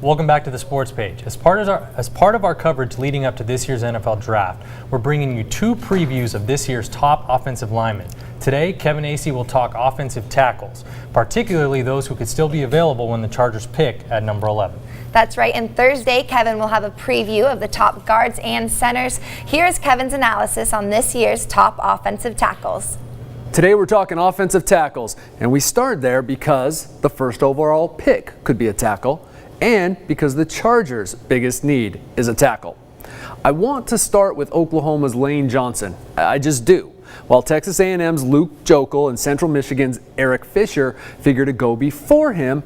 Welcome back to the Sports Page. As part of our coverage leading up to this year's NFL Draft, we're bringing you two previews of this year's top offensive linemen. Today, Kevin Acee will talk offensive tackles, particularly those who could still be available when the Chargers pick at number 11. That's right, and Thursday, Kevin will have a preview of the top guards and centers. Here's Kevin's analysis on this year's top offensive tackles. Today we're talking offensive tackles, and we start there because the first overall pick could be a tackle, and because the Chargers' biggest need is a tackle. I want to start with Oklahoma's Lane Johnson. I just do. While Texas A&M's Luke Joeckel and Central Michigan's Eric Fisher figure to go before him,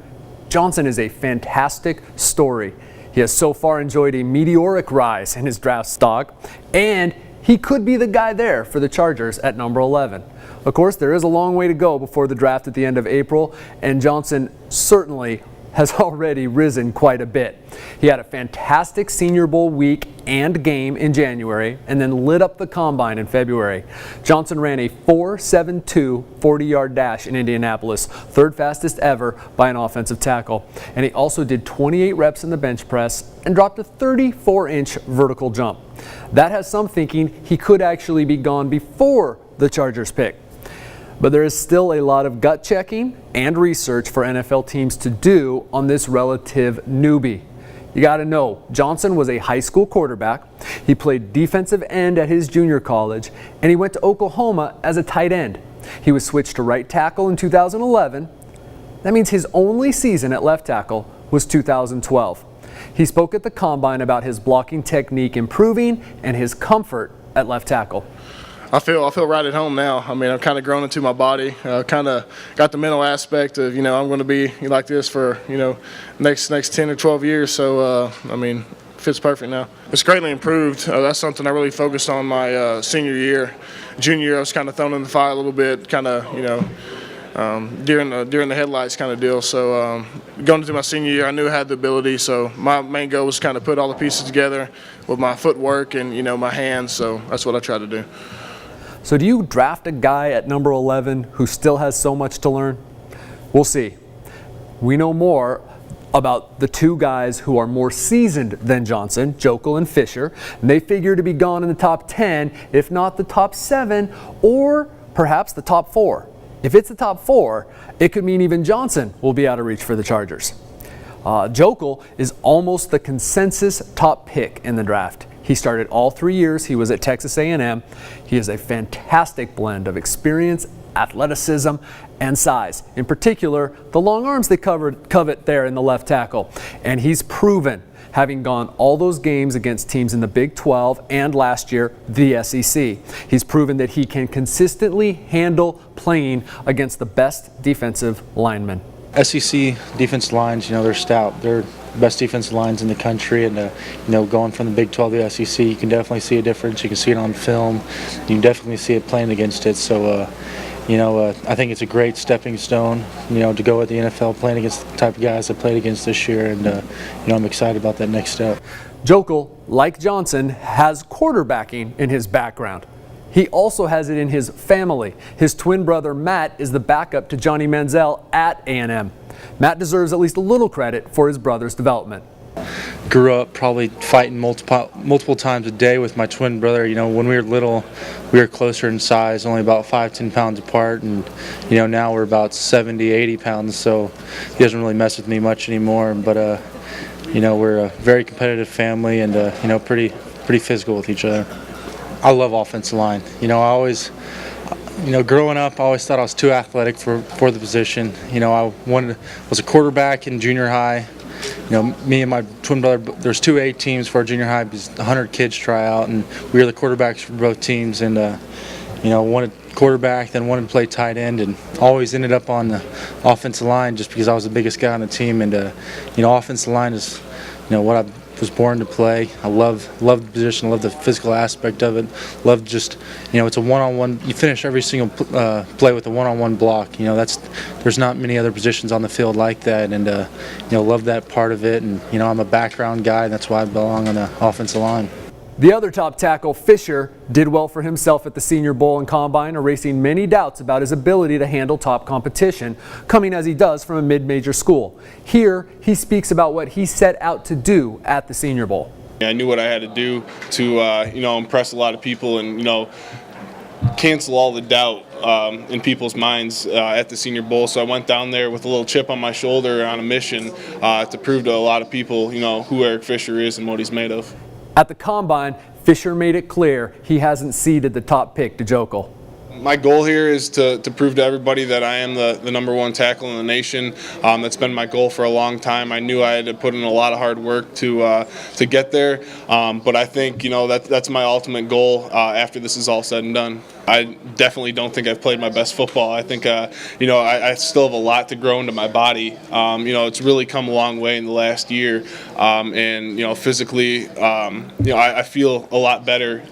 Johnson is a fantastic story. He has so far enjoyed a meteoric rise in his draft stock, and he could be the guy there for the Chargers at number 11. Of course, there is a long way to go before the draft at the end of April, and Johnson certainly has already risen quite a bit. He had a fantastic Senior Bowl week and game in January and then lit up the combine in February. Johnson ran a 4.72 40-yard dash in Indianapolis, third fastest ever by an offensive tackle. And he also did 28 reps in the bench press and dropped a 34-inch vertical jump. That has some thinking he could actually be gone before the Chargers pick. But there is still a lot of gut checking and research for NFL teams to do on this relative newbie. You got to know, Johnson was a high school quarterback. He played defensive end at his junior college, and he went to Oklahoma as a tight end. He was switched to right tackle in 2011. That means his only season at left tackle was 2012. He spoke at the combine about his blocking technique improving and his comfort at left tackle. I feel right at home now. I mean, I've kind of grown into my body. Kind of got the mental aspect of, I'm going to be like this for, next 10 or 12 years. So, I mean, fits perfect now. It's greatly improved. That's something I really focused on my senior year. Junior year, I was kind of thrown in the fire a little bit, kind of, during the headlights kind of deal. So going into my senior year, I knew I had the ability. So my main goal was kind of put all the pieces together with my footwork and, my hands. So that's what I tried to do. So do you draft a guy at number 11 who still has so much to learn? We'll see. We know more about the two guys who are more seasoned than Johnson, Joeckel and Fisher, and they figure to be gone in the top 10, if not the top 7, or perhaps the top 4. If it's the top 4, it could mean even Johnson will be out of reach for the Chargers. Joeckel is almost the consensus top pick in the draft. He started all 3 years he was at Texas A&M. He is a fantastic blend of experience, athleticism, and size. In particular, the long arms they covet there in the left tackle. And he's proven, having gone all those games against teams in the Big 12 and last year, the SEC. He's proven that he can consistently handle playing against the best defensive linemen. SEC defensive lines, they're stout. They're the best defensive lines in the country, and going from the Big 12 to the SEC, you can definitely see a difference. You can see it on film. You can definitely see it playing against it. So, I think it's a great stepping stone, to go with the NFL, playing against the type of guys I played against this year, and I'm excited about that next step. Joeckel, like Johnson, has quarterbacking in his background. He also has it in his family. His twin brother Matt is the backup to Johnny Manziel at A&M. Matt deserves at least a little credit for his brother's development. Grew up probably fighting multiple times a day with my twin brother. When we were little, we were closer in size, only about 5-10 pounds apart, and now we're about 70-80 pounds, so he doesn't really mess with me much anymore. But we're a very competitive family and pretty physical with each other. I love offensive line. Growing up, I always thought I was too athletic for the position. I was a quarterback in junior high. Me and my twin brother, there's 2 A teams for our junior high because 100 kids try out, and we were the quarterbacks for both teams. And wanted quarterback, then wanted to play tight end, and always ended up on the offensive line just because I was the biggest guy on the team. And offensive line is what I was born to play. I love the position, love the physical aspect of it, love just, it's a one-on-one, you finish every single play with a one-on-one block. There's not many other positions on the field like that, and love that part of it. And I'm a background guy, and that's why I belong on the offensive line. The other top tackle, Fisher, did well for himself at the Senior Bowl and Combine, erasing many doubts about his ability to handle top competition, coming as he does from a mid-major school. Here, he speaks about what he set out to do at the Senior Bowl. I knew what I had to do to, impress a lot of people and, cancel all the doubt in people's minds at the Senior Bowl. So I went down there with a little chip on my shoulder on a mission to prove to a lot of people, who Eric Fisher is and what he's made of. At the Combine, Fisher made it clear he hasn't ceded the top pick to Joeckel. My goal here is to prove to everybody that I am the #1 tackle in the nation. That's been my goal for a long time. I knew I had to put in a lot of hard work to get there, but I think that's my ultimate goal after this is all said and done. I definitely don't think I've played my best football. I think I still have a lot to grow into my body. It's really come a long way in the last year, and physically, I feel a lot better.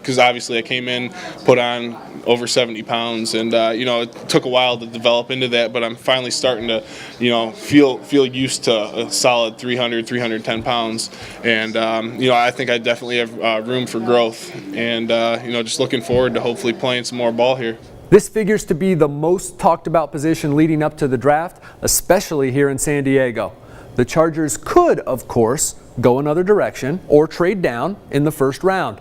Because obviously I came in, put on over 70 pounds, and it took a while to develop into that, but I'm finally starting to feel used to a solid 310 pounds, and I think I definitely have room for growth, and just looking forward to hopefully playing some more ball here. This figures to be the most talked about position leading up to the draft, especially here in San Diego. The Chargers could, of course, go another direction or trade down in the first round.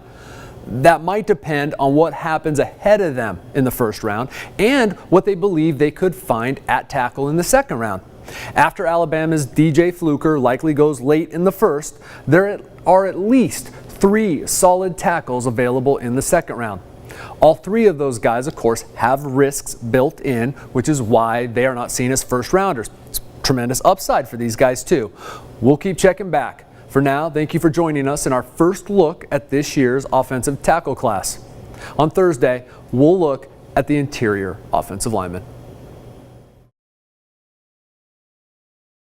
That might depend on what happens ahead of them in the first round and what they believe they could find at tackle in the second round. After Alabama's DJ Fluker likely goes late in the first, there are at least 3 solid tackles available in the second round. All 3 of those guys, of course, have risks built in, which is why they are not seen as first rounders. It's tremendous upside for these guys too. We'll keep checking back. For now, thank you for joining us in our first look at this year's offensive tackle class. On Thursday, we'll look at the interior offensive lineman.